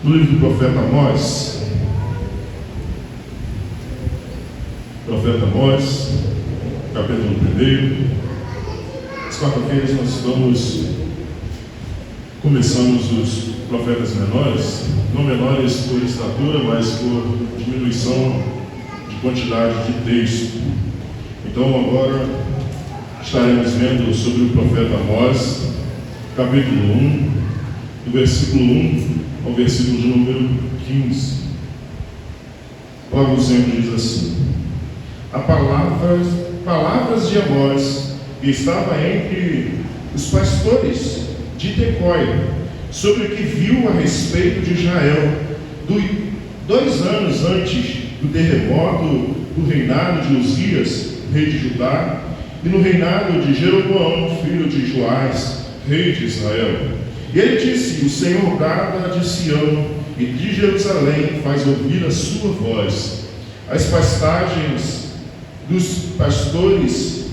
No livro do profeta Amós, capítulo 1. Às quarta-feiras nós começamos os profetas menores, não menores por estatura, mas por diminuição de quantidade de texto. Então agora estaremos vendo sobre o profeta Amós, capítulo 1, do versículo 1 ao versículo de número 15. Logo sempre diz assim: palavras de Amós, que estava entre os pastores de Tecóia, sobre o que viu a respeito de Israel, 2 anos antes do terremoto do reinado de Uzias, rei de Judá, e no reinado de Jeroboão, filho de Joás, rei de Israel. E ele disse: o Senhor brada de Sião, e de Jerusalém faz ouvir a sua voz. As pastagens dos pastores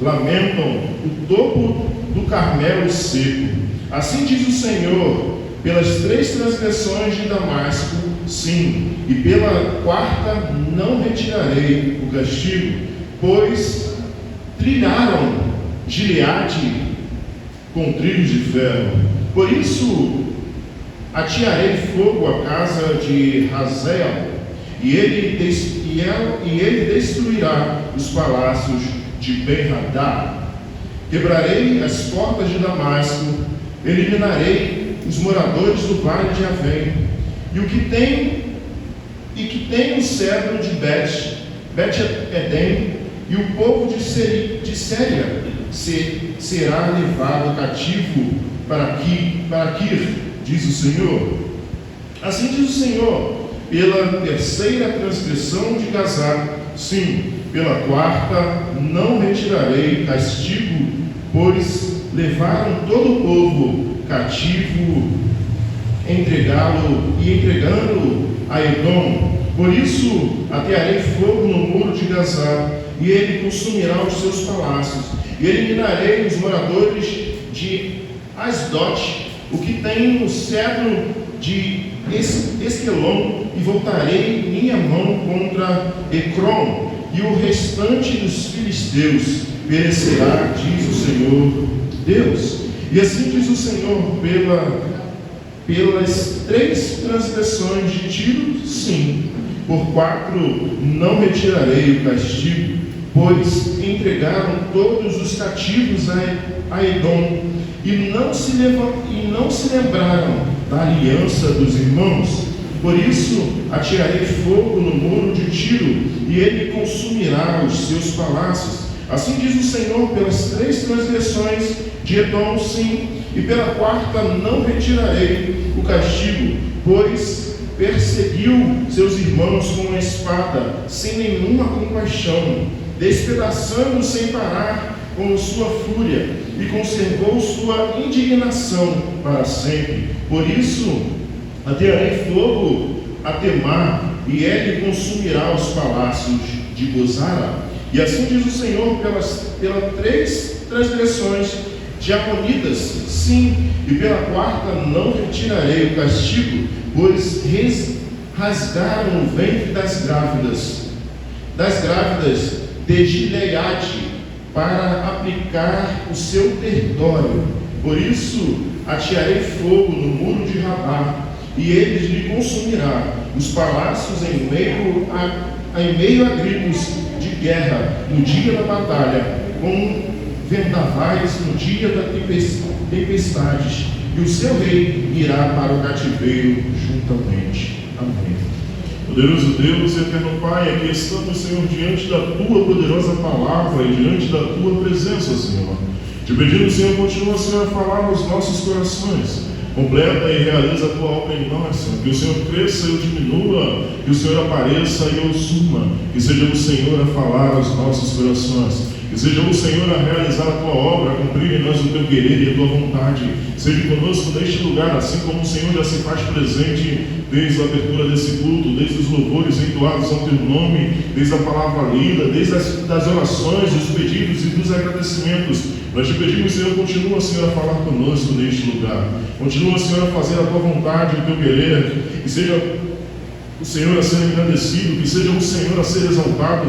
lamentam o topo do Carmelo seco. Assim diz o Senhor: pelas 3 transgressões de Damasco, sim, e pela 4ª não retirarei o castigo, pois trilharam Gileade com trilhos de ferro. Por isso atearei fogo à casa de Hazael, e ele destruirá os palácios de Ben-Hadad. Quebrarei as portas de Damasco, eliminarei os moradores do vale de Avém, e que tem o cedro de Bet-Edem, e o povo de Séria será levado cativo para Kir, diz o Senhor. Assim diz o Senhor: pela 3ª transgressão de Gazá, sim, pela 4ª não retirarei castigo, pois levaram todo o povo cativo, entregando a Edom. Por isso atearei fogo no muro de Gazá, e ele consumirá os seus palácios, e eliminarei os moradores de Asdote, o que tem o cedro de Esquelon, e voltarei minha mão contra Ecrom, e o restante dos filisteus perecerá, diz o Senhor Deus. E assim diz o Senhor: pelas 3 transgressões de Tiro, sim, por 4 não retirarei o castigo, pois entregaram todos os cativos a Edom, e não se lembraram da aliança dos irmãos. Por isso atearei fogo no muro de Tiro, e ele consumirá os seus palácios. Assim diz o Senhor: pelas 3 transgressões de Edom, sim, e pela 4ª não retirarei o castigo, pois perseguiu seus irmãos com a espada, sem nenhuma compaixão, despedaçando sem parar com sua fúria, e conservou sua indignação para sempre. Por isso atearei fogo a Temar, e ele consumirá os palácios de Bozara. E assim diz o Senhor: pelas 3 transgressões de Amonitas, sim, e pela 4ª não retirarei o castigo, pois rasgaram o ventre das grávidas de Gileade, para aplicar o seu território. Por isso atearei fogo no muro de Rabá, e ele lhe consumirá os palácios em meio a gritos de guerra no dia da batalha, com vendavais no dia da tempestades, e o seu rei irá para o cativeiro juntamente. Amém. Poderoso Deus e eterno Pai, aqui estamos, Senhor, diante da Tua poderosa palavra e diante da Tua presença, Senhor. Te pedindo, Senhor, continua, Senhor, a falar nos nossos corações. Completa e realiza a Tua obra em nós, Senhor. Que o Senhor cresça e eu diminua, que o Senhor apareça e eu suma. Que seja o Senhor a falar aos nossos corações. Que seja o Senhor a realizar a tua obra, a cumprir em nós o teu querer e a tua vontade. Seja conosco neste lugar, assim como o Senhor já se faz presente desde a abertura desse culto, desde os louvores entoados ao teu nome, desde a palavra lida, desde as orações, dos pedidos e dos agradecimentos. Nós te pedimos, Senhor, continua, Senhor, a falar conosco neste lugar. Continua, Senhor, a fazer a tua vontade, o teu querer. Que seja o Senhor a ser engrandecido, que seja o Senhor a ser exaltado,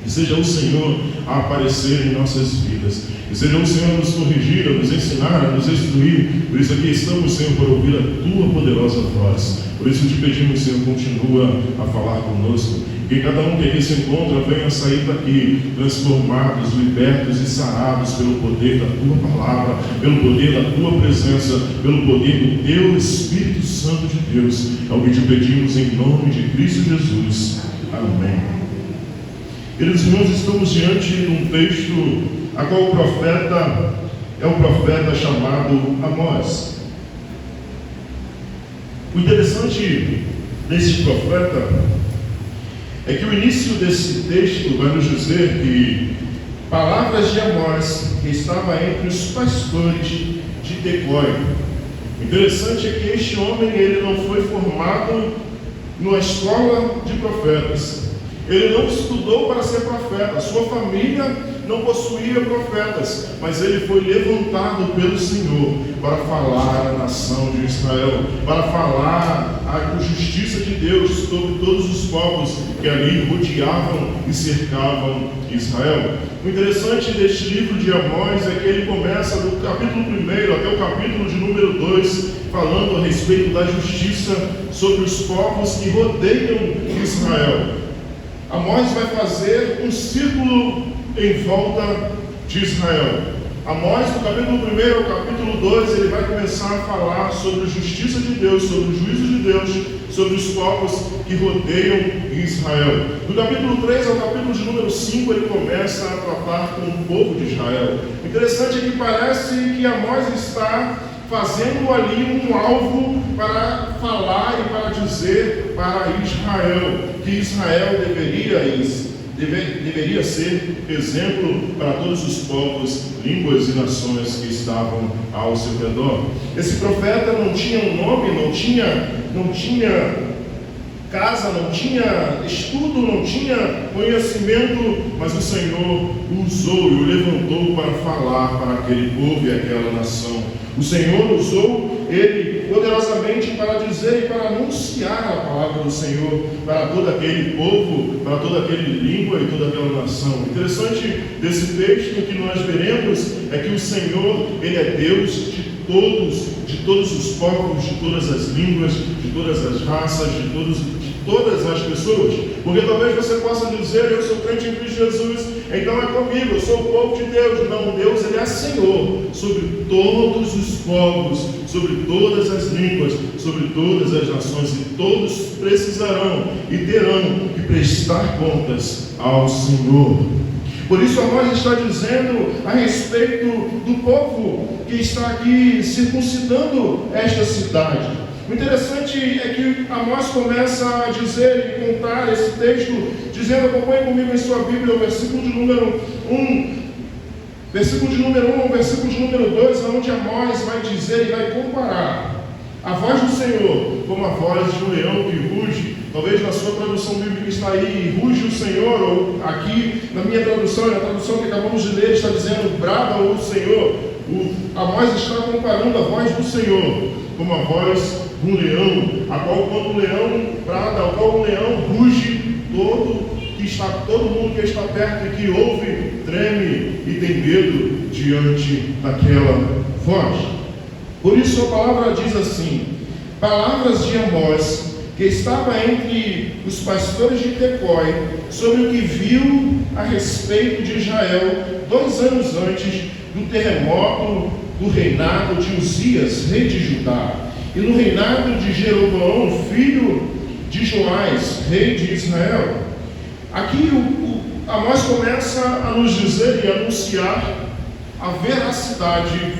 que seja o Senhor a aparecer em nossas vidas, que seja o Senhor a nos corrigir, a nos ensinar, a nos instruir. Por isso aqui estamos, Senhor, para ouvir a tua poderosa voz. Por isso te pedimos, Senhor, continua a falar conosco. Que cada um que aqui se encontra venha sair daqui transformados, libertos e sarados pelo poder da tua palavra, pelo poder da tua presença, pelo poder do teu Espírito Santo de Deus. É o que te pedimos em nome de Cristo Jesus. Amém. Queridos irmãos, estamos diante de um texto a qual o profeta é o profeta chamado Amós. O interessante desse profeta é que o início desse texto vai nos dizer que palavras de Amós, que estava entre os pastores de Tecói. O interessante é que este homem ele não foi formado numa escola de profetas. Ele não estudou para ser profeta, sua família não possuía profetas, mas ele foi levantado pelo Senhor para falar à nação de Israel, para falar a justiça de Deus sobre todos os povos que ali rodeavam e cercavam Israel. O interessante deste livro de Amós é que ele começa do capítulo 1 até o capítulo de número 2, falando a respeito da justiça sobre os povos que rodeiam Israel. Amós vai fazer um círculo em volta de Israel. Amós, do capítulo 1 ao capítulo 2, ele vai começar a falar sobre a justiça de Deus, sobre o juízo de Deus, sobre os povos que rodeiam Israel. Do capítulo 3 ao capítulo de número 5, ele começa a tratar com o povo de Israel. O interessante é que parece que Amós está fazendo ali um alvo para falar e para dizer para Israel que Israel deveria ser exemplo para todos os povos, línguas e nações que estavam ao seu redor. Esse profeta não tinha um nome, não tinha casa, não tinha estudo, não tinha conhecimento, mas o Senhor o usou e o levantou para falar para aquele povo e aquela nação. O Senhor usou ele poderosamente para dizer e para anunciar a palavra do Senhor para todo aquele povo, para toda aquela língua e toda aquela nação. O interessante desse texto que nós veremos é que o Senhor, ele é Deus de todos os povos, de todas as línguas, de todas as raças, de todas as pessoas. Porque talvez você possa dizer: eu sou crente em Cristo Jesus, então é comigo, eu sou o povo de Deus. Não, Deus ele é Senhor sobre todos os povos, sobre todas as línguas, sobre todas as nações, e todos precisarão e terão que prestar contas ao Senhor. Por isso Amós está dizendo a respeito do povo que está aqui circuncidando esta cidade. O interessante é que Amós começa a dizer e contar esse texto, dizendo, acompanhe comigo em sua Bíblia, o versículo de número 1, versículo de número 1 ao versículo de número 2, onde Amós vai dizer e vai comparar a voz do Senhor como a voz de um leão que ruge. Talvez na sua tradução bíblica está aí, ruge o Senhor, ou aqui na minha tradução, na tradução que acabamos de ler, está dizendo, brada o Senhor. Amós está comparando a voz do Senhor como a voz de um leão, a qual quando o leão brada, ao qual o leão ruge, todo mundo que está perto e que ouve, treme e tem medo diante daquela voz. Por isso a palavra diz assim, palavras de Amós, que estava entre os pastores de Tecói, sobre o que viu a respeito de Israel 2 anos antes do terremoto do reinado de Uzias, rei de Judá, e no reinado de Jeroboão, filho de Joás, rei de Israel. Aqui Amós começa a nos dizer e anunciar a veracidade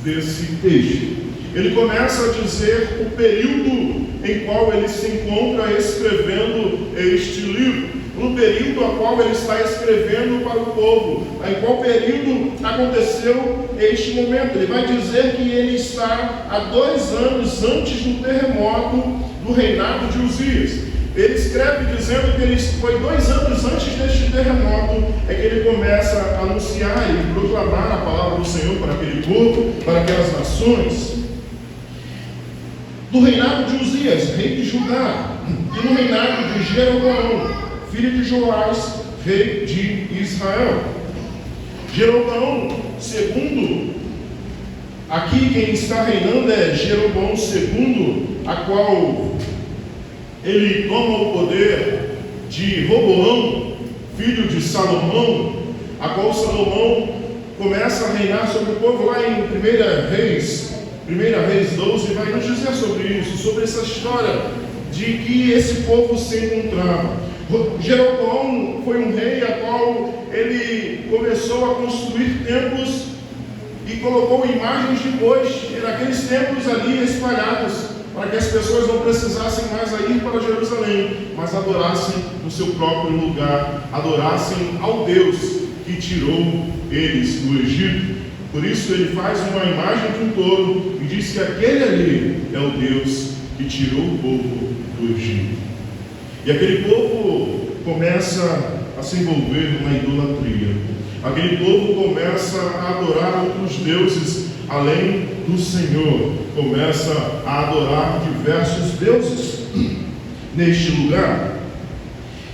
desse texto. Ele começa a dizer o período em qual ele se encontra escrevendo este livro. no período a qual ele está escrevendo para o povo, em qual período aconteceu este momento. Ele vai dizer que ele está há 2 anos antes do terremoto do reinado de Uzias. Ele escreve dizendo que ele foi 2 anos antes deste terremoto, é que ele começa a anunciar e proclamar a palavra do Senhor para aquele povo, para aquelas nações. Do reinado de Uzias, rei de Judá, e no reinado de Jeroboão, filho de Joás, rei de Israel. Jeroboão, segundo, aqui quem está reinando é Jeroboão II, a qual ele toma o poder de Roboão, filho de Salomão, a qual Salomão começa a reinar sobre o povo. Lá em 1 Reis 12 vai nos dizer sobre isso, sobre essa história de que esse povo se encontrava. Jeroboão foi um rei a qual ele começou a construir templos e colocou imagens de bois naqueles templos ali espalhados, para que as pessoas não precisassem mais ir para Jerusalém, mas adorassem no seu próprio lugar, adorassem ao Deus que tirou eles do Egito. Por isso ele faz uma imagem de um touro e diz que aquele ali é o Deus que tirou o povo do Egito. E aquele povo começa a se envolver numa idolatria. Aquele povo começa a adorar outros deuses além do Senhor, começa a adorar diversos deuses neste lugar.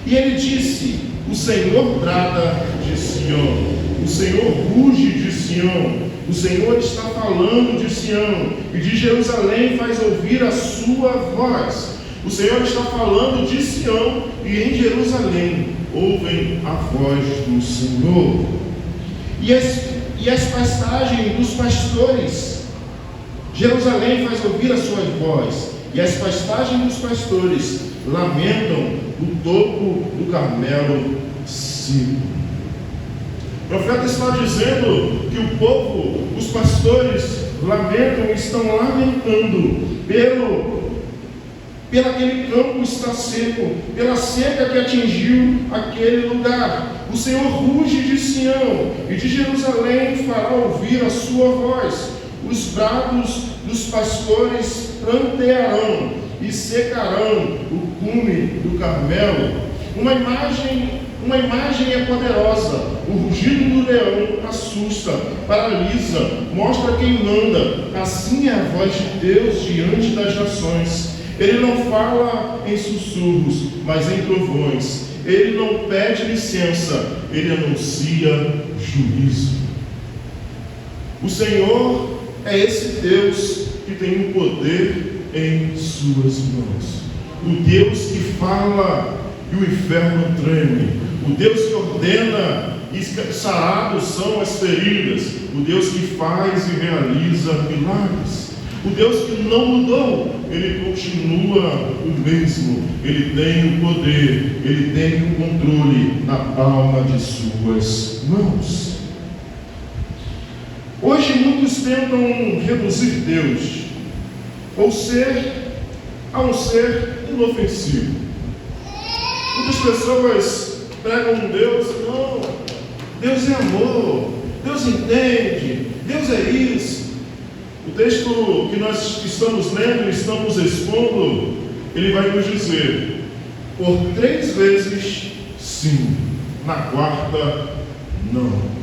E ele disse: o Senhor brada de Sião, o Senhor ruge de Sião, o Senhor está falando de Sião, e de Jerusalém faz ouvir a sua voz. O Senhor está falando de Sião, e em Jerusalém ouvem a voz do Senhor. E as pastagens dos pastores, Jerusalém faz ouvir a sua voz, e as pastagens dos pastores lamentam o topo do Carmelo seco. O profeta está dizendo que o povo, os pastores, lamentam, estão lamentando pelo aquele campo está seco, pela seca que atingiu aquele lugar. O Senhor ruge de Sião, e de Jerusalém fará ouvir a sua voz. Os brados dos pastores prantearão e secarão o cume do Carmelo. Uma imagem é poderosa. O rugido do leão assusta, paralisa, mostra quem manda. Assim é a voz de Deus diante das nações. Ele não fala em sussurros, mas em trovões. Ele não pede licença, ele anuncia juízo. O Senhor é esse Deus que tem o poder em suas mãos. O Deus que fala e o inferno treme. O Deus que ordena e sarados são as feridas. O Deus que faz e realiza milagres. O Deus que não mudou, ele continua o mesmo. Ele tem o poder, ele tem o controle na palma de suas mãos. Hoje muitos tentam reduzir Deus a um ser inofensivo. Muitas pessoas pregam Deus, não, Deus é amor, Deus entende, Deus é isso. O texto que nós estamos lendo e estamos expondo, ele vai nos dizer, por 3 vezes sim, na 4ª não.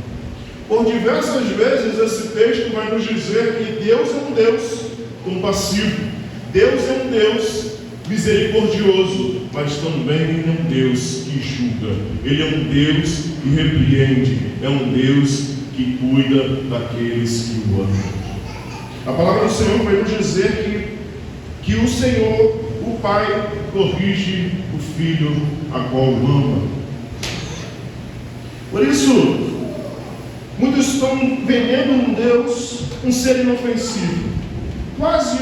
Por diversas vezes esse texto vai nos dizer que Deus é um Deus compassivo, Deus é um Deus misericordioso, mas também Ele é um Deus que julga, Ele é um Deus que repreende, é um Deus que cuida daqueles que o amam. A palavra do Senhor vai nos dizer que o Senhor, o Pai, corrige o Filho a qual ama. Por isso, muitos estão vendendo um Deus, um ser inofensivo, quase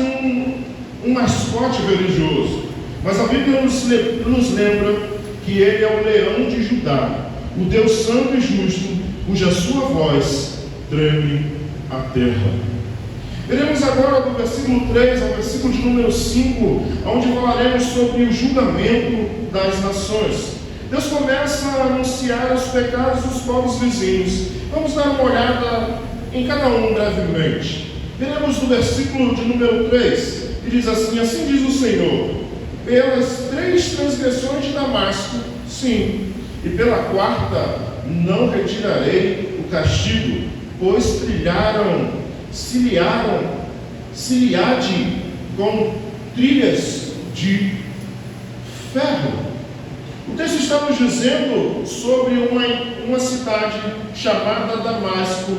um mascote religioso. Mas a Bíblia nos lembra que Ele é o leão de Judá, o Deus santo e justo, cuja sua voz treme a terra. Veremos agora do versículo 3 ao versículo de número 5, onde falaremos sobre o julgamento das nações. Deus começa a anunciar os pecados dos povos vizinhos. Vamos dar uma olhada em cada um brevemente. Veremos no versículo de número 3, que diz assim: assim diz o Senhor, pelas 3 transgressões de Damasco, sim, e pela 4ª não retirarei o castigo, pois ciliade com trilhas de ferro. O texto está nos dizendo sobre uma cidade chamada Damasco,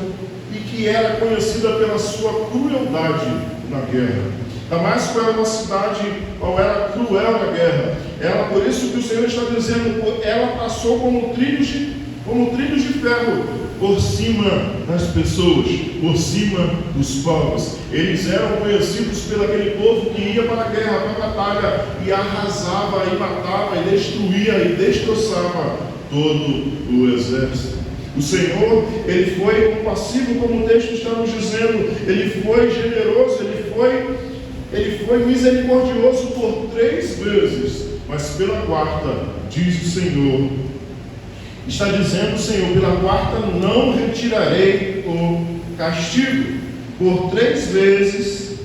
e que era conhecida pela sua crueldade na guerra. Damasco era uma cidade, ou era cruel na guerra. Ela, por isso que o Senhor está dizendo, ela passou como trilhos de ferro por cima das pessoas, por cima dos povos. Eles eram conhecidos pelo aquele povo que ia para a guerra, para a batalha, e arrasava, e matava, e destruía, e destroçava todo o exército. O Senhor, Ele foi compassivo, como o texto está nos dizendo. Ele foi generoso, Ele foi misericordioso por 3 vezes, mas pela 4ª, diz o Senhor, está dizendo o Senhor, pela 4ª não retirarei o castigo. Por 3 vezes,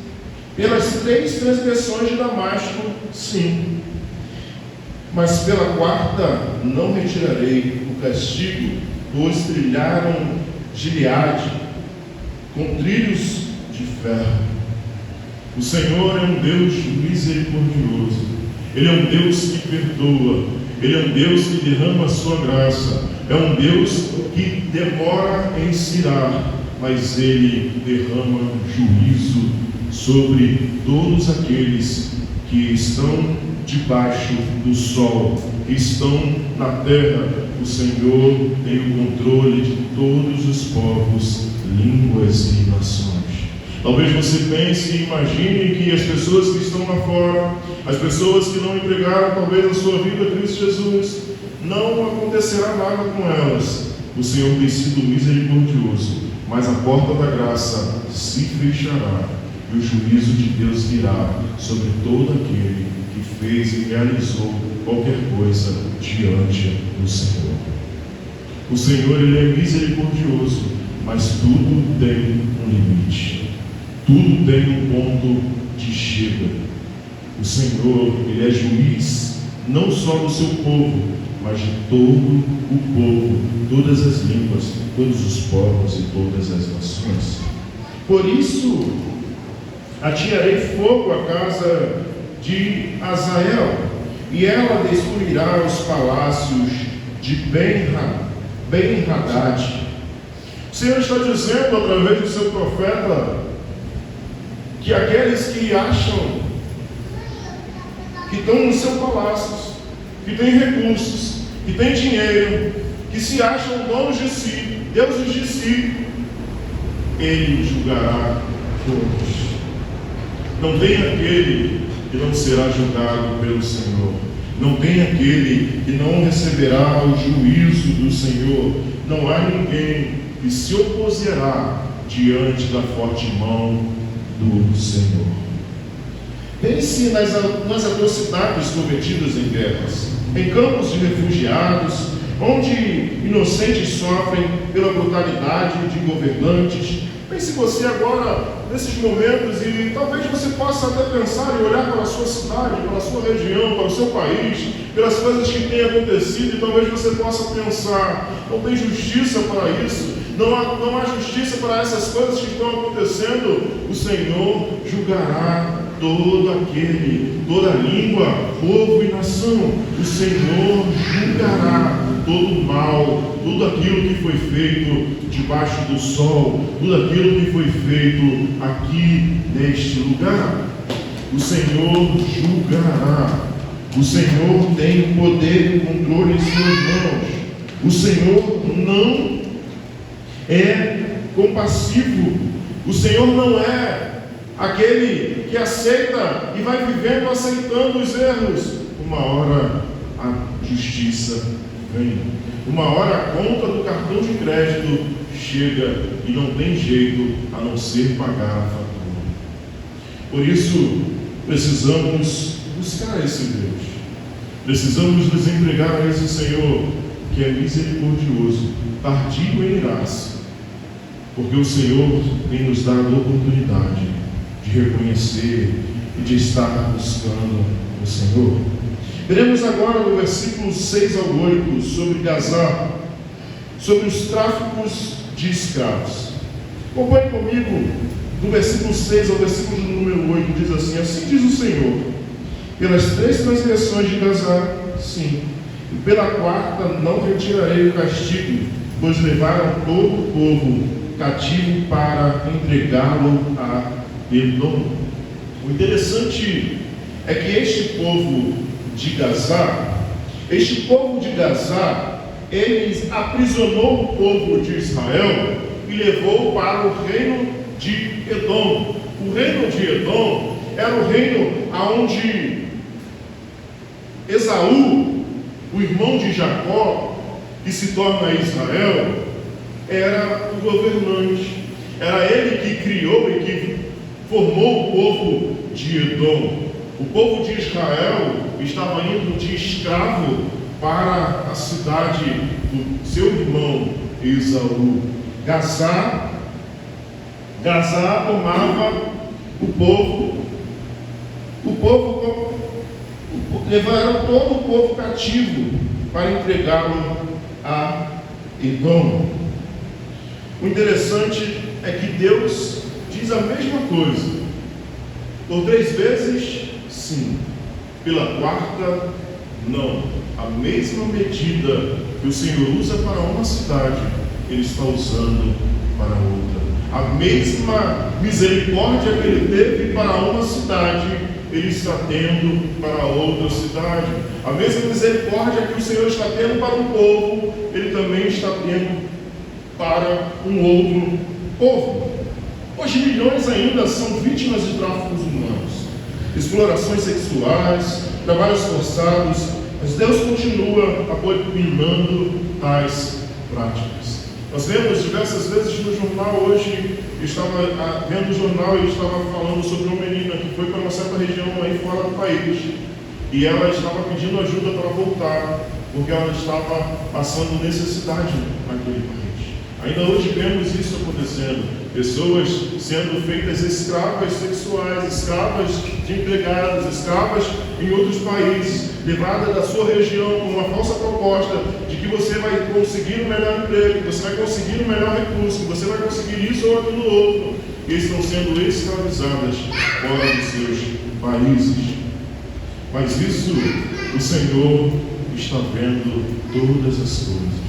pelas 3 transgressões de Damasco, sim, mas pela 4ª não retirarei o castigo, pois trilharam Gileade com trilhos de ferro. O Senhor é um Deus misericordioso. Ele é um Deus que perdoa. Ele é um Deus que derrama a sua graça. É um Deus que demora em se irar, mas Ele derrama juízo sobre todos aqueles que estão debaixo do sol, que estão na terra. O Senhor tem o controle de todos os povos, línguas e nações. Talvez você pense e imagine que as pessoas que estão lá fora, as pessoas que não entregaram talvez a sua vida a Cristo Jesus, não acontecerá nada com elas. O Senhor tem sido misericordioso, mas a porta da graça se fechará e o juízo de Deus virá sobre todo aquele que fez e realizou qualquer coisa diante do Senhor. O Senhor, Ele é misericordioso, mas tudo tem um limite. Tudo tem um ponto de chega. O Senhor, Ele é juiz, não só do seu povo, mas de todo o povo, todas as línguas, todos os povos e todas as nações. Por isso, atirarei fogo à casa de Azael, e ela destruirá os palácios de Ben-Hadad. O Senhor está dizendo, através do seu profeta, que aqueles que acham que estão nos seus palácios, que têm recursos, que têm dinheiro, que se acham donos de si, deuses de si, Ele julgará todos. Não tem aquele que não será julgado pelo Senhor. Não tem aquele que não receberá o juízo do Senhor. Não há ninguém que se opuserá diante da forte mão do Senhor. Pense nas atrocidades cometidas em guerras, em campos de refugiados, onde inocentes sofrem pela brutalidade de governantes. Pense você agora nesses momentos, e talvez você possa até pensar e olhar para a sua cidade, para a sua região, para o seu país, pelas coisas que têm acontecido, e talvez você possa pensar: não tem justiça para isso, não há justiça para essas coisas que estão acontecendo. O Senhor julgará toda língua, povo e nação. O Senhor julgará todo o mal, tudo aquilo que foi feito debaixo do sol, tudo aquilo que foi feito aqui neste lugar. O Senhor julgará. O Senhor tem o poder e o controle em suas mãos. O Senhor não é compassivo. O Senhor não é aquele que aceita e vai vivendo aceitando os erros. Uma hora a justiça vem. Uma hora a conta do cartão de crédito chega e não tem jeito a não ser pagar a fatura. Por isso, precisamos buscar esse Deus. Precisamos nos entregar a esse Senhor, que é misericordioso, tardio em irar-se, porque o Senhor tem nos dado a oportunidade de reconhecer e de estar buscando o Senhor. Veremos agora no versículo 6 ao 8 sobre Gazá, sobre os tráficos de escravos. Acompanhe comigo, do versículo 6 ao versículo número 8, diz assim: assim diz o Senhor, pelas 3 transgressões de Gazá, sim, e pela 4ª não retirarei o castigo, pois levaram todo o povo cativo para entregá-lo a Edom. O interessante é que este povo de Gazá, ele aprisionou o povo de Israel e levou para o reino de Edom. O reino de Edom era o reino onde Esaú, o irmão de Jacó, que se torna Israel, era o governante. Era ele que criou e que formou o povo de Edom. O povo de Israel estava indo de escravo para a cidade do seu irmão Esaú. Gazá tomava o povo, levaram todo o povo cativo para entregá-lo a Edom. O interessante é que Deus diz a mesma coisa. Por 3 vezes, sim. Pela 4ª, não. A mesma medida que o Senhor usa para uma cidade, Ele está usando para outra. A mesma misericórdia que Ele teve para uma cidade, Ele está tendo para outra cidade. A mesma misericórdia que o Senhor está tendo para um povo, Ele também está tendo para um outro povo. Hoje milhões ainda são vítimas de tráficos humanos, explorações sexuais, trabalhos forçados, mas Deus continua abominando tais práticas. Nós vemos diversas vezes no jornal hoje, estava vendo o jornal e estava falando sobre uma menina que foi para uma certa região aí fora do país e ela estava pedindo ajuda para voltar, porque ela estava passando necessidade naquele país. Ainda hoje vemos isso acontecendo, pessoas sendo feitas escravas sexuais, escravas de empregados, escravas em outros países, levadas da sua região com uma falsa proposta de que você vai conseguir um melhor emprego, que você vai conseguir um melhor recurso, que você vai conseguir isso ou aquilo outro, e estão sendo escravizadas fora dos seus países. Mas isso o Senhor está vendo todas as coisas.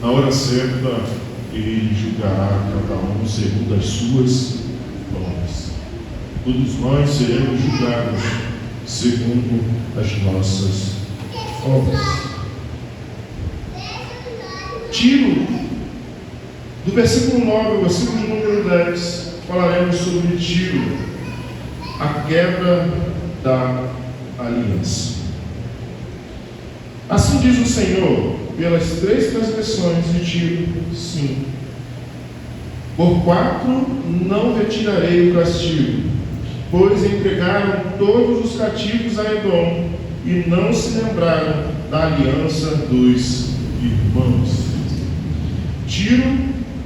Na hora certa, Ele julgará cada um segundo as suas obras. Todos nós seremos julgados segundo as nossas obras. Tiro, do versículo 9 ao versículo de número 10, falaremos sobre Tiro, a quebra da aliança. Assim diz o Senhor: pelas 3 transgressões de Tiro, sim. Por 4 não retirarei o castigo, pois entregaram todos os cativos a Edom e não se lembraram da aliança dos irmãos. Tiro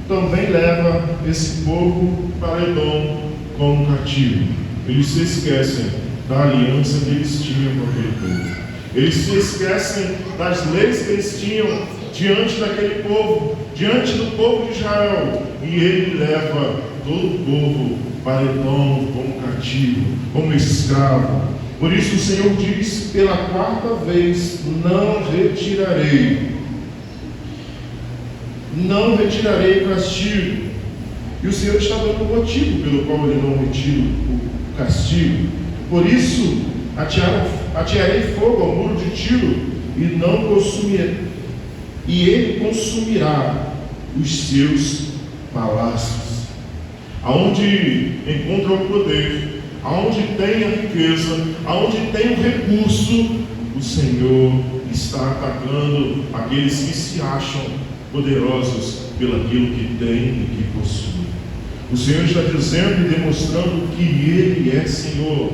também leva esse povo para Edom como cativo. Eles se esquecem da aliança que eles tinham com aquele povo. Eles se esquecem das leis que eles tinham diante daquele povo, diante do povo de Israel. E ele leva todo o povo para Edom como cativo, como escravo. Por isso o Senhor diz pela 4ª vez: não retirarei o castigo. E o Senhor está dando um motivo pelo qual Ele não retira o castigo. Por isso atearei fogo ao muro de Tiro e não consumirei, e ele consumirá os seus palácios. Aonde encontra o poder, aonde tem a riqueza, aonde tem o recurso, o Senhor está atacando aqueles que se acham poderosos pelaquilo que tem e que possui. O Senhor está dizendo e demonstrando que Ele é Senhor.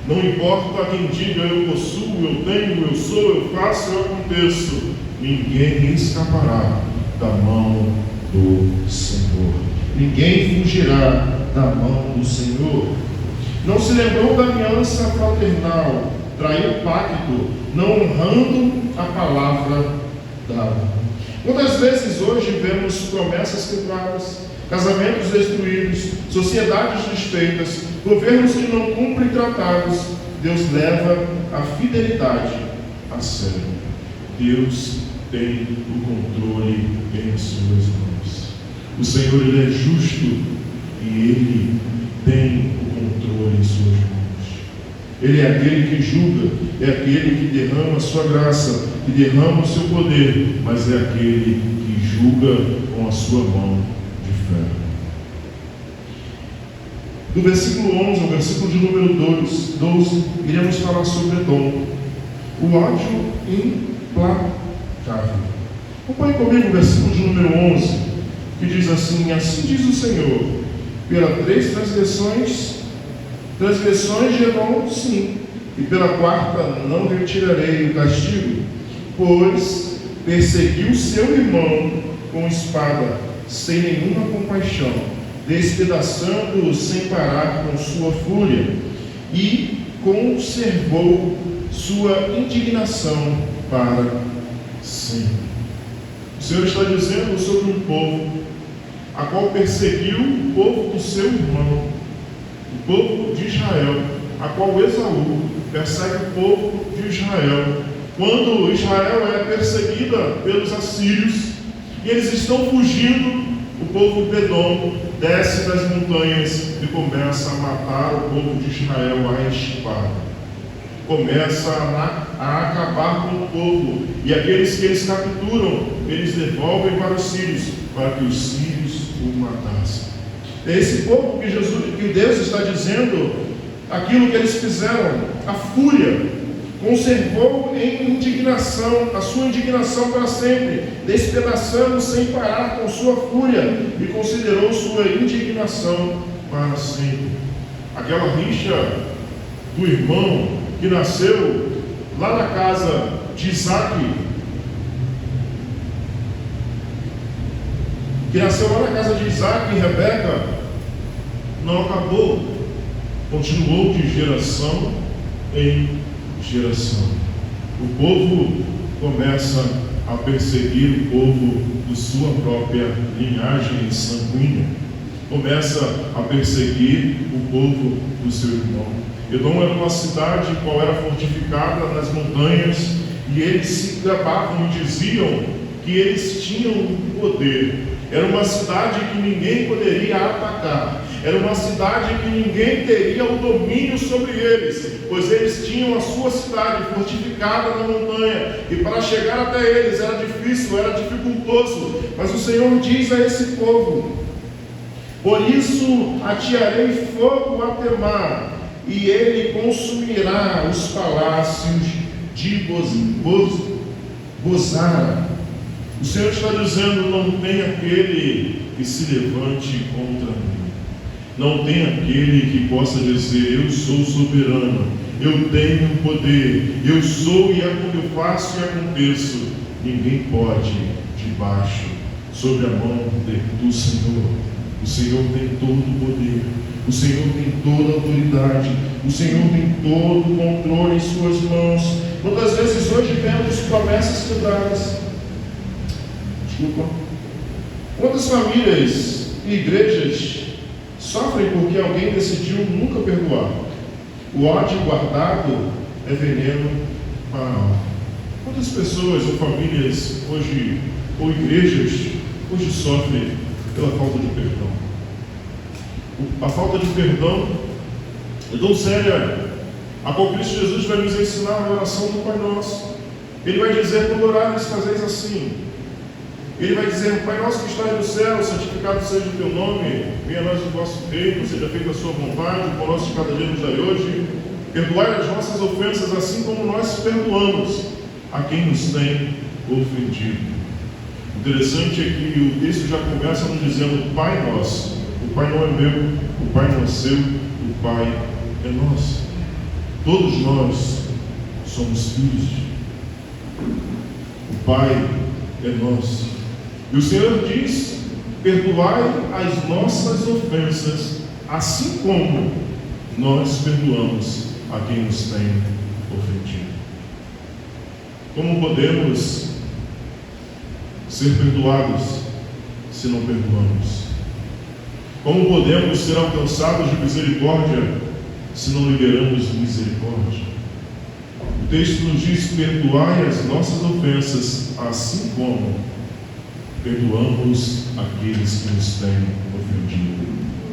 Não importa quem diga eu possuo, eu tenho, eu sou, eu faço, eu aconteço, ninguém escapará da mão do Senhor. Ninguém fugirá da mão do Senhor. Não se lembrou da aliança fraternal, traiu o pacto, não honrando a palavra dada. Quantas vezes hoje vemos promessas quebradas, casamentos destruídos, sociedades desfeitas, governos que não cumprem tratados? Deus leva a fidelidade a sério. Deus tem o controle em suas mãos. O Senhor, Ele é justo e Ele tem o controle em suas mãos. Ele é aquele que julga, é aquele que derrama a sua graça, que derrama o seu poder, mas é aquele que julga com a sua mão de ferro. Do versículo 11 ao versículo de número 12, iremos falar sobre Edom, o ódio implacável. Acompanhe comigo o versículo de número 11, que diz assim: assim diz o Senhor, pelas 3 transgressões de Edom, sim, e pela 4ª não retirarei o castigo, pois perseguiu seu irmão com espada, sem nenhuma compaixão, despedaçando-o sem parar com sua fúria, e conservou sua indignação para sempre. O Senhor está dizendo sobre um povo a qual perseguiu o povo do seu irmão, o povo de Israel, a qual Esaú persegue o povo de Israel. Quando Israel é perseguida pelos assírios e eles estão fugindo, o povo de Edom desce das montanhas e começa a matar o povo de Israel à espada. Começa a acabar com o povo, e aqueles que eles capturam, eles devolvem para os sírios, para que os sírios o matassem. É esse povo que Deus está dizendo aquilo que eles fizeram, a fúria, conservou em indignação, a sua indignação para sempre, despedaçando sem parar com sua fúria, e considerou sua indignação para sempre. Aquela rixa do irmão que nasceu lá na casa de Isaac, e Rebeca, não acabou, continuou de geração em geração. O povo começa a perseguir o povo de sua própria linhagem sanguínea, começa a perseguir o povo do seu irmão. Edom era uma cidade qual era fortificada nas montanhas, e eles se gabavam e diziam que eles tinham poder. Era uma cidade que ninguém poderia atacar, era uma cidade que ninguém teria o domínio sobre eles, pois eles tinham a sua cidade fortificada na montanha, e para chegar até eles era difícil, era dificultoso. Mas o Senhor diz a esse povo: por isso atearei fogo a Temar, e ele consumirá os palácios de Bozara. O Senhor está dizendo: não tem aquele que se levante contra mim, não tem aquele que possa dizer: eu sou soberano, eu tenho poder, eu sou e eu faço e aconteço. Ninguém pode debaixo, sobre a mão do Senhor. O Senhor tem todo o poder, o Senhor tem toda a autoridade, o Senhor tem todo o controle em suas mãos. Quantas vezes hoje vemos promessas quebradas? Quantas famílias e igrejas sofrem porque alguém decidiu nunca perdoar? O ódio guardado é veneno para a alma. Quantas pessoas ou famílias hoje, ou igrejas, hoje sofrem pela falta de perdão? A falta de perdão é tão séria, a qual Cristo Jesus vai nos ensinar a oração do Pai Nosso. Ele vai dizer: quando orares, fazeis assim. Ele vai dizer: Pai nosso que estás no céu, santificado seja o teu nome, venha a nós o vosso reino, seja feita a sua vontade, o pão nosso de cada dia nos dai hoje. Perdoai as nossas ofensas, assim como nós perdoamos a quem nos tem ofendido. O interessante é que o texto já começa nos dizendo: Pai nosso. O Pai não é meu, o Pai não é seu, o Pai é nosso. Todos nós somos filhos. O Pai é nosso. E o Senhor diz: perdoai as nossas ofensas, assim como nós perdoamos a quem nos tem ofendido. Como podemos ser perdoados se não perdoamos? Como podemos ser alcançados de misericórdia se não liberamos misericórdia? O texto nos diz: perdoai as nossas ofensas, assim como perdoamos aqueles que nos têm ofendido.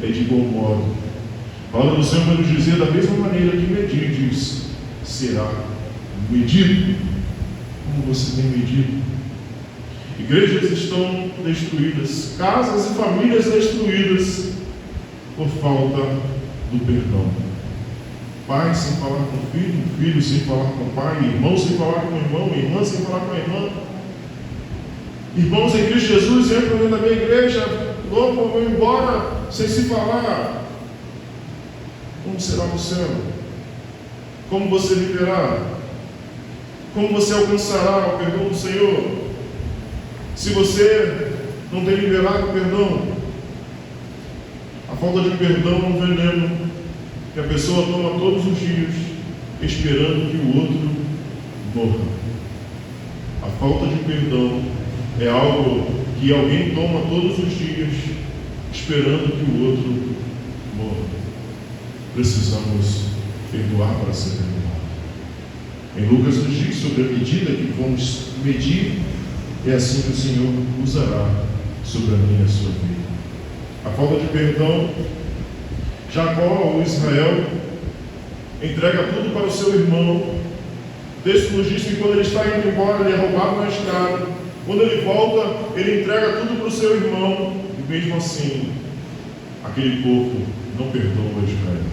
É de igual modo. A palavra do Senhor vai nos dizer: da mesma maneira que medides, será medido. Como você tem medido? Igrejas estão destruídas, casas e famílias destruídas por falta do perdão. Pai sem falar com o filho, filho sem falar com o pai, irmão sem falar com o irmão, irmã sem falar com a irmã. Irmãos em Cristo Jesus entram dentro da minha igreja, logo vão embora sem se falar. Como será no céu? Como você viverá? Como você alcançará o perdão do Senhor? Se você não tem liberado o perdão, a falta de perdão é um veneno que a pessoa toma todos os dias, esperando que o outro morra. A falta de perdão é algo que alguém toma todos os dias, esperando que o outro morra. Precisamos perdoar para ser perdoado. Em Lucas nos diz sobre a medida que vamos medir, é assim que o Senhor usará sobre a minha e a sua vida. A falta de perdão, Jacó, ou Israel, entrega tudo para o seu irmão. O texto nos diz que quando ele está indo embora, ele é roubado na estrada. Quando ele volta, ele entrega tudo para o seu irmão. E mesmo assim, aquele povo não perdoa Israel.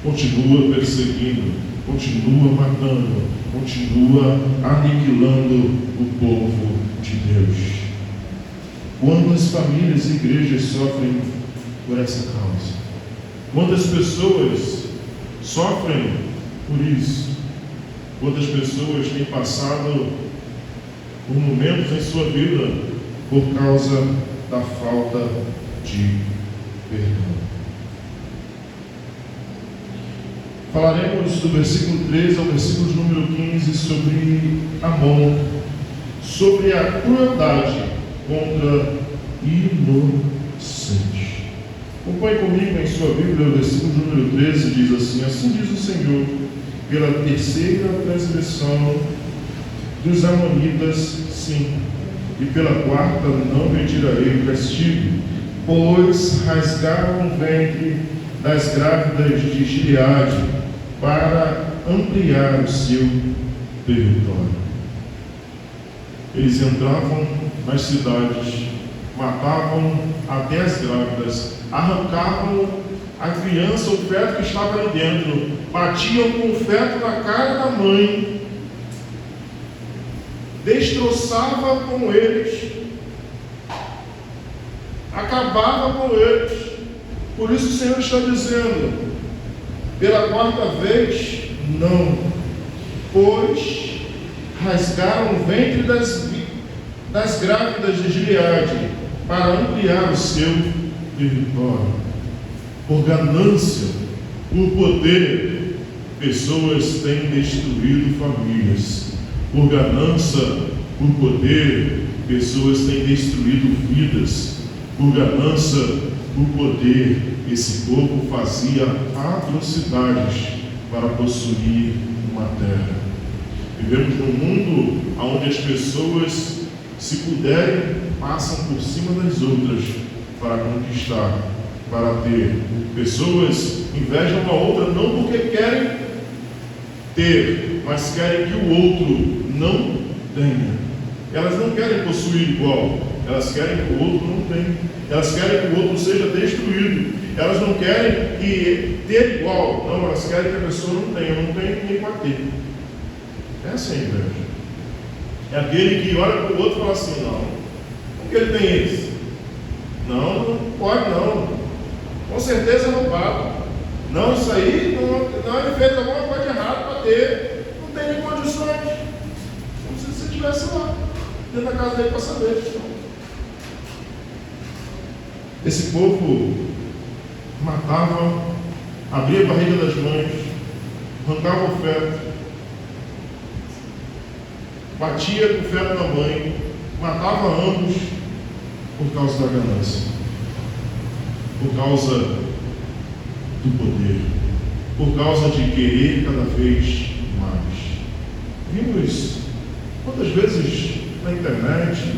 Continua perseguindo, continua matando, continua aniquilando o povo de Deus. Quantas famílias e igrejas sofrem por essa causa? Quantas pessoas sofrem por isso? Quantas pessoas têm passado por momentos em sua vida por causa da falta de perdão? Falaremos do versículo 13 ao versículo número 15 sobre Amon, sobre a crueldade contra inocentes. Acompanhe comigo em sua Bíblia, o versículo número 13 diz assim: assim diz o Senhor, pela terceira transgressão dos amonitas, sim, e pela quarta não retirarei o castigo, pois rasgaram o ventre das grávidas de Gileade para ampliar o seu território. Eles entravam nas cidades, matavam até as grávidas, arrancavam a criança, o feto que estava ali dentro, batiam com o feto na cara da mãe, destroçava com eles, acabava com eles. Por isso o Senhor está dizendo, pela quarta vez, não, pois rasgaram o ventre das grávidas de Gileade para ampliar o seu território. Por ganância, por poder, pessoas têm destruído famílias. Por ganância, por poder, pessoas têm destruído vidas. Por ganância, por poder, esse povo fazia atrocidades para possuir uma terra. Vivemos num mundo onde as pessoas, se puderem, passam por cima das outras para conquistar, para ter. Pessoas invejam uma outra não porque querem ter, mas querem que o outro não tenha. Elas não querem possuir igual, elas querem que o outro não tenha. Elas querem que o outro seja destruído. Elas não querem ter igual, não, elas querem que a pessoa não tenha. Não tem ninguém para ter. Essa é a inveja. É aquele que olha para o outro e fala assim: não, como que ele tem esse? Não, não pode não. Com certeza não paga. Não, isso aí, não ele fez alguma coisa errada para ter, não tem nem condições. Como se você estivesse lá, dentro da casa dele para saber. Esse povo matava, abria a barriga das mães, arrancava o feto, batia com o feto da mãe, matava ambos por causa da ganância, por causa do poder, por causa de querer cada vez mais. Vimos quantas vezes na internet,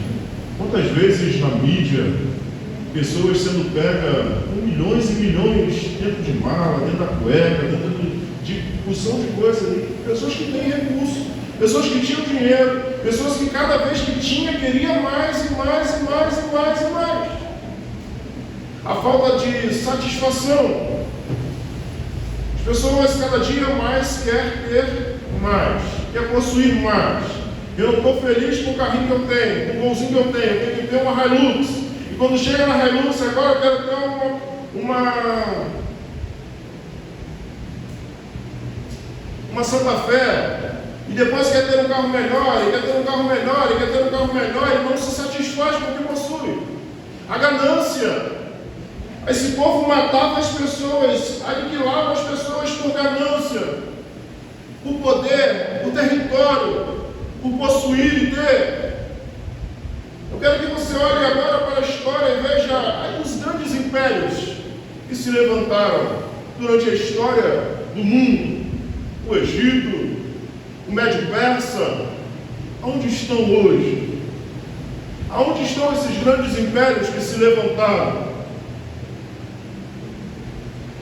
quantas vezes na mídia, pessoas sendo pegas com milhões e milhões dentro de mala, dentro da cueca, dentro de porção de coisa, pessoas que têm recurso, pessoas que tinham dinheiro, pessoas que cada vez que tinha queria mais e mais e mais e mais e mais. A falta de satisfação. As pessoas cada dia mais querem ter mais, quer possuir mais. Eu não estou feliz com o carrinho que eu tenho, com o golzinho que eu tenho que ter uma Hilux. E quando chega na Hilux, agora eu quero ter uma Santa Fé. E depois quer ter um carro melhor, e quer ter um carro melhor, e quer ter um carro melhor, e não se satisfaz com o que possui. A ganância. Esse povo matava as pessoas, aniquilava as pessoas por ganância, por poder, por território, por possuir e ter. Eu quero que você olhe agora para a história e veja os grandes impérios que se levantaram durante a história do mundo. O Egito, o Médio Persa, onde estão hoje? Aonde estão esses grandes impérios que se levantaram?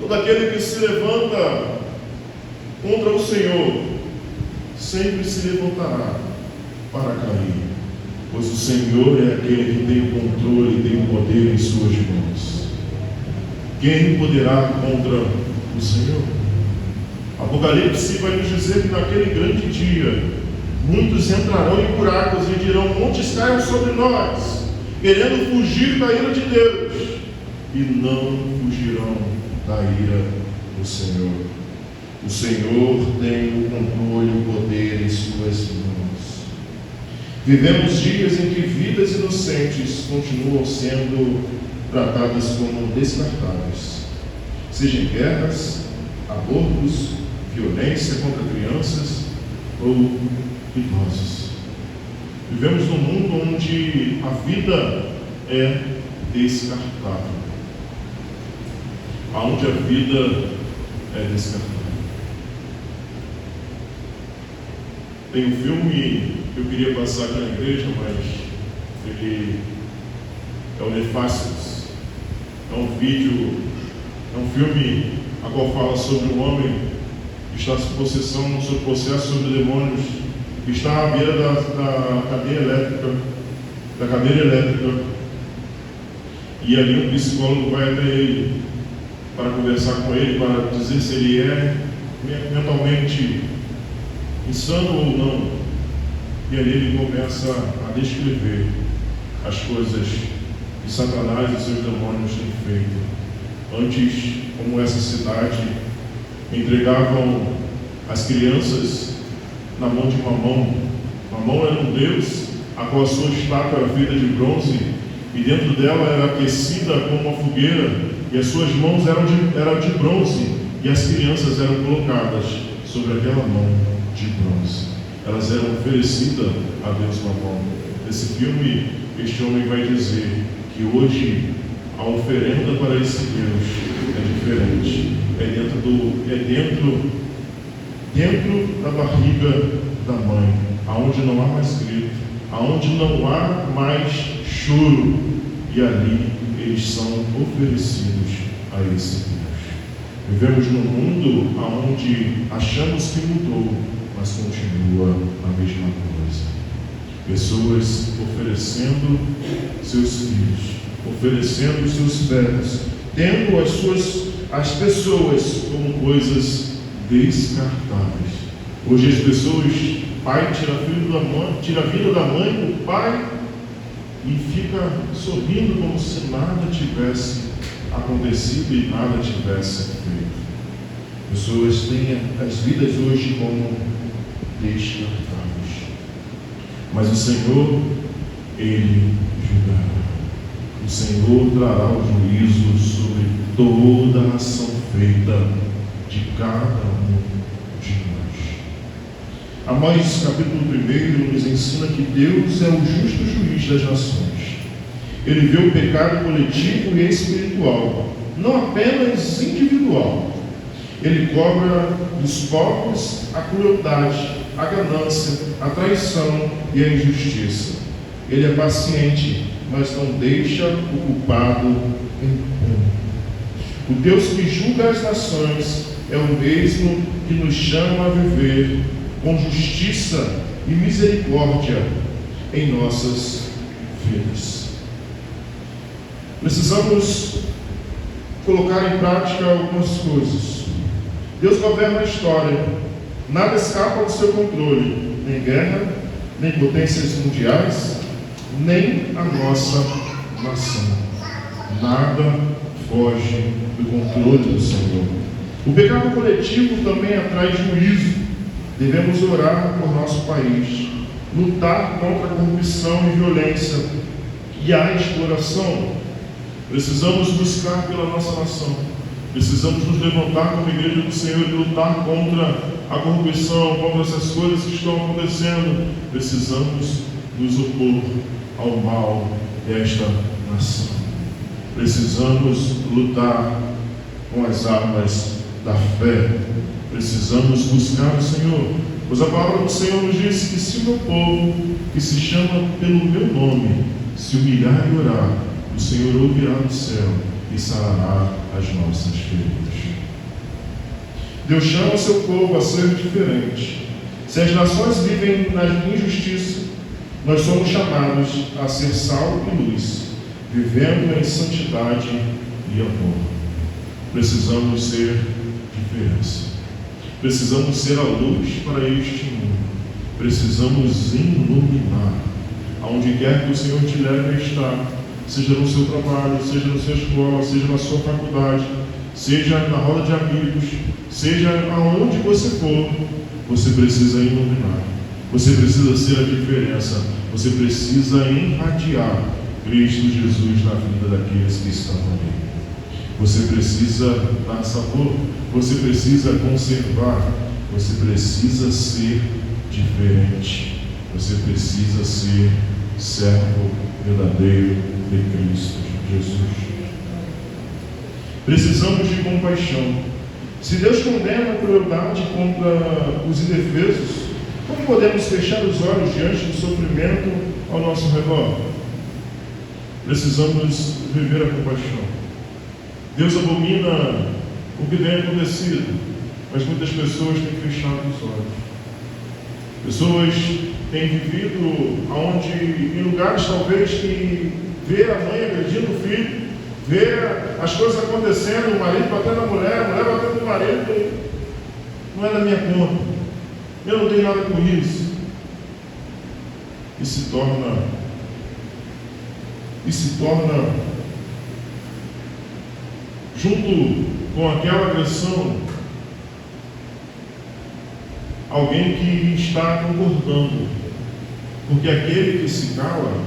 Todo aquele que se levanta contra o Senhor sempre se levantará para cair, pois o Senhor é aquele que tem o controle e tem o poder em suas mãos. Quem poderá contra o Senhor? Apocalipse vai nos dizer que naquele grande dia muitos entrarão em buracos e dirão: montes caiam sobre nós, querendo fugir da ira de Deus, e não fugirão da ira do Senhor. O Senhor tem o controle e o poder em suas mãos. Vivemos dias em que vidas inocentes continuam sendo tratadas como descartáveis, seja em guerras, abortos, violência contra crianças ou idosos. Vivemos num mundo onde a vida é descartável, aonde a vida é descartável. Tem um filme que eu queria passar aqui na igreja, mas ele é o Nefastos. É um filme a qual fala sobre um homem que está sob possessão, sob processo sobre demônios, que está à beira da cadeira elétrica, e ali um psicólogo vai até ele para conversar com ele, para dizer se ele é mentalmente insano ou não. E ali ele começa a descrever as coisas que Satanás e seus demônios têm feito. Antes, como essa cidade, entregavam as crianças na mão de Mamon. Mamon era um deus, a qual a sua estátua era feita de bronze, e dentro dela era aquecida como uma fogueira, e as suas mãos eram de bronze, e as crianças eram colocadas sobre aquela mão de bronze. Elas eram oferecidas a Deus Mamon. Nesse filme, este homem vai dizer que hoje a oferenda para esse Deus é diferente. Dentro da barriga da mãe, aonde não há mais grito, aonde não há mais choro, e ali eles são oferecidos a esse Deus. Vivemos num mundo onde achamos que mudou, mas continua a mesma coisa. Pessoas oferecendo seus filhos, oferecendo seus fetos, tendo as pessoas como coisas descartáveis. Hoje as pessoas, pai tira a vida da mãe do pai e fica sorrindo como se nada tivesse acontecido e nada tivesse feito. Pessoas têm as vidas hoje como descartáveis. Mas o Senhor, Ele julgará. O Senhor trará o juízo sobre toda a ação feita de cada um de nós. Amós, capítulo 1, nos ensina que Deus é o justo juiz das nações. Ele vê o pecado coletivo e espiritual, não apenas individual. Ele cobra dos povos a crueldade, a ganância, a traição e a injustiça. Ele é paciente, mas não deixa o culpado impune. O Deus que julga as nações é o mesmo que nos chama a viver com justiça e misericórdia em nossas vidas. Precisamos colocar em prática algumas coisas. Deus governa a história, nada escapa do seu controle, nem guerra, nem potências mundiais, nem a nossa nação. Nada foge do controle do Senhor. O pecado coletivo também atrai juízo. Devemos orar por nosso país, lutar contra a corrupção e violência e a exploração. Precisamos buscar pela nossa nação. Precisamos nos levantar como igreja do Senhor e lutar contra a corrupção, contra essas coisas que estão acontecendo. Precisamos nos opor ao mal desta nação. Precisamos lutar com as armas da fé. Precisamos buscar o Senhor, pois a palavra do Senhor nos diz que se o meu povo, que se chama pelo meu nome, se humilhar e orar, o Senhor ouvirá do céu e sarará as nossas feridas. Deus chama o seu povo a ser diferente. Se as nações vivem na injustiça, nós somos chamados a ser sal e luz, vivendo em santidade e amor. Precisamos ser diferença. Precisamos ser a luz para este mundo. Precisamos iluminar. Aonde quer que o Senhor te leve a estar, seja no seu trabalho, seja na sua escola, seja na sua faculdade, seja na roda de amigos, seja aonde você for, você precisa iluminar. Você precisa ser a diferença. Você precisa irradiar Cristo Jesus na vida daqueles que estão ali. Você precisa dar sabor. Você precisa conservar. Você precisa ser diferente. Você precisa ser servo verdadeiro de Cristo Jesus. Precisamos de compaixão. Se Deus condena a crueldade contra os indefesos, como podemos fechar os olhos diante do sofrimento ao nosso redor? Precisamos viver a compaixão. Deus abomina o que tem acontecido, mas muitas pessoas têm fechado os olhos. Pessoas têm vivido em lugares talvez que vê a mãe agredindo o filho, vê as coisas acontecendo, o marido batendo na mulher, a mulher batendo no marido, não é da minha conta. Eu não tenho nada com isso. E se torna junto com aquela agressão, alguém que está concordando. Porque aquele que se cala,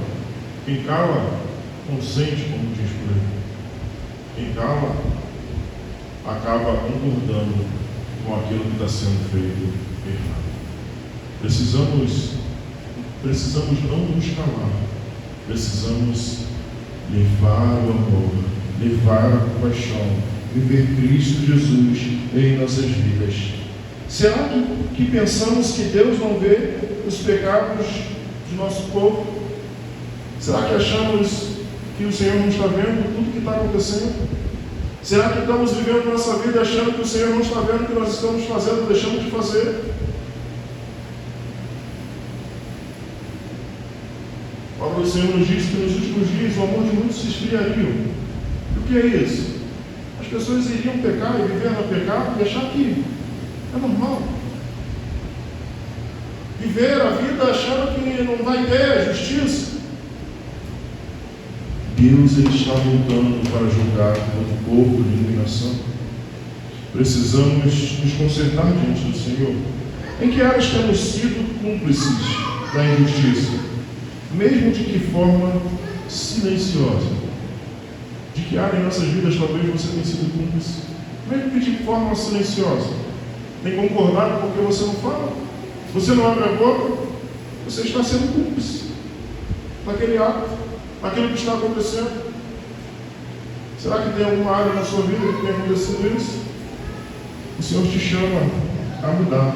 quem cala, consente, como diz por aí. Quem cala, acaba concordando com aquilo que está sendo feito errado. Precisamos não nos calar. Precisamos levar o amor, levar a compaixão, viver Cristo Jesus em nossas vidas. Será que pensamos que Deus não vê os pecados de nosso povo? Será que achamos que o Senhor não está vendo tudo que está acontecendo? Será que estamos vivendo nossa vida achando que o Senhor não está vendo o que nós estamos fazendo ou deixamos de fazer? O Senhor nos diz que nos últimos dias o amor de muitos se esfriaria. E o que é isso? As pessoas iriam pecar e viver no pecado e achar que é normal. Viver a vida achando que não vai ter justiça. Deus ele está voltando para julgar todo o povo de iluminação. precisamos nos consertar diante do Senhor. Em que áreas temos sido cúmplices da injustiça? Mesmo de que forma silenciosa? De que área em nossas vidas talvez você tenha sido cúmplice? Mesmo que de forma silenciosa. Tem concordado porque você não fala? Você não abre a boca? Você está sendo cúmplice daquele ato, daquilo que está acontecendo. Será que tem alguma área na sua vida que tem acontecido isso? O Senhor te chama a mudar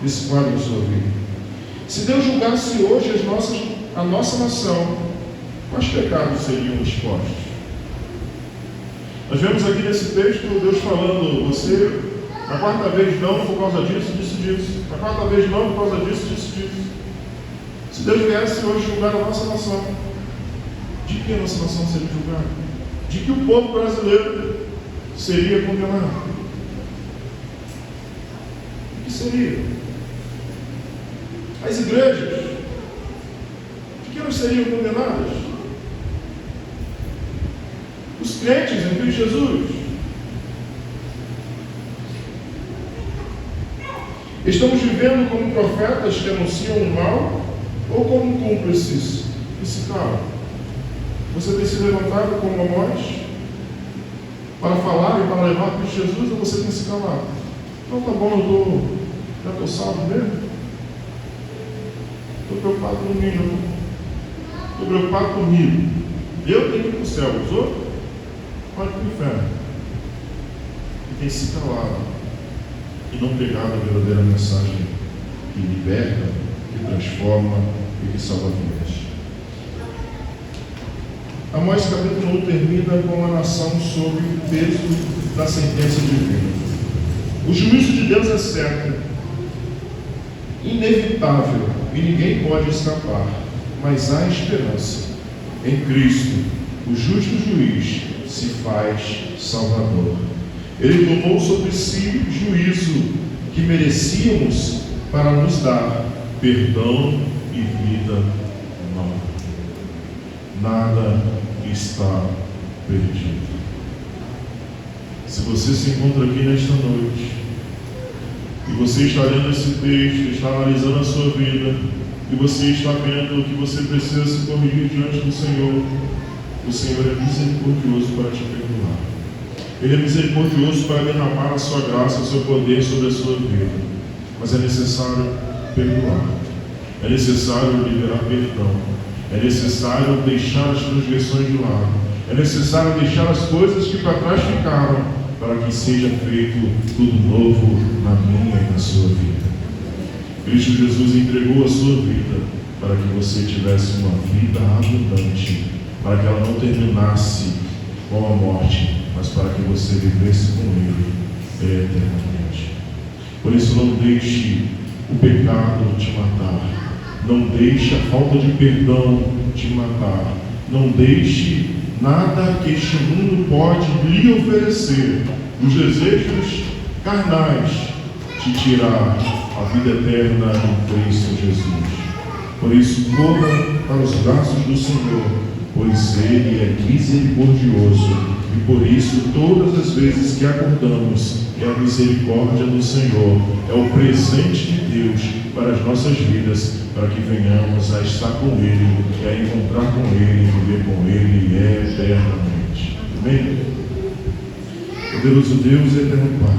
esse quadro da sua vida. Se Deus julgasse hoje a nossa nação, quais pecados seriam expostos? Nós vemos aqui nesse texto Deus falando: você, a quarta vez não por causa disso, disso. A quarta vez não por causa disso, disso. Se Deus viesse hoje julgar a nossa nação, de que a nossa nação seria julgada? De que o povo brasileiro seria condenado? O que seria? As igrejas, de que elas seriam condenadas? Os crentes em Cristo Jesus? Estamos vivendo como profetas que anunciam o mal ou como cúmplices que se calam? Você tem se levantado como Amós para falar e para levar Cristo Jesus, ou você tem se calado? Então tá bom, já estou salvo mesmo? Estou preocupado comigo, estou preocupado comigo. Eu tenho que ir para o céu, os outros pode ir para o inferno. E tem se calado e não pegado a verdadeira mensagem que liberta, que transforma e que salva vidas. Amós capítulo 1 termina com uma nação sob o peso da sentença divina. O juízo de Deus é certo, inevitável, e ninguém pode escapar, mas há esperança. Em Cristo, o justo juiz se faz Salvador. Ele tomou sobre si o juízo que merecíamos para nos dar perdão e vida nova. Nada está perdido. Se você se encontra aqui nesta noite e você está lendo esse texto, está analisando a sua vida e você está vendo que você precisa se corrigir diante do Senhor, o Senhor é misericordioso para te perdoar. Ele é misericordioso para derramar a sua graça, o seu poder sobre a sua vida. Mas é necessário perdoar. É necessário liberar perdão. É necessário deixar as transgressões de lado. É necessário deixar as coisas que para trás ficaram, para que seja feito tudo novo na minha e na sua vida. Cristo Jesus entregou a sua vida para que você tivesse uma vida abundante, para que ela não terminasse com a morte, mas para que você vivesse com Ele eternamente. Por isso, não deixe o pecado te matar. Não deixe a falta de perdão te matar. Não deixe nada que este mundo pode lhe oferecer, os desejos carnais, te tirar a vida eterna em Cristo Jesus. Por isso, corra para os braços do Senhor, pois Ele é misericordioso. E por isso, todas as vezes que acordamos, é a misericórdia do Senhor, é o presente de Deus para as nossas vidas, para que venhamos a estar com Ele, a encontrar com Ele, viver com Ele eternamente. Amém? Poderoso Deus e eterno Pai,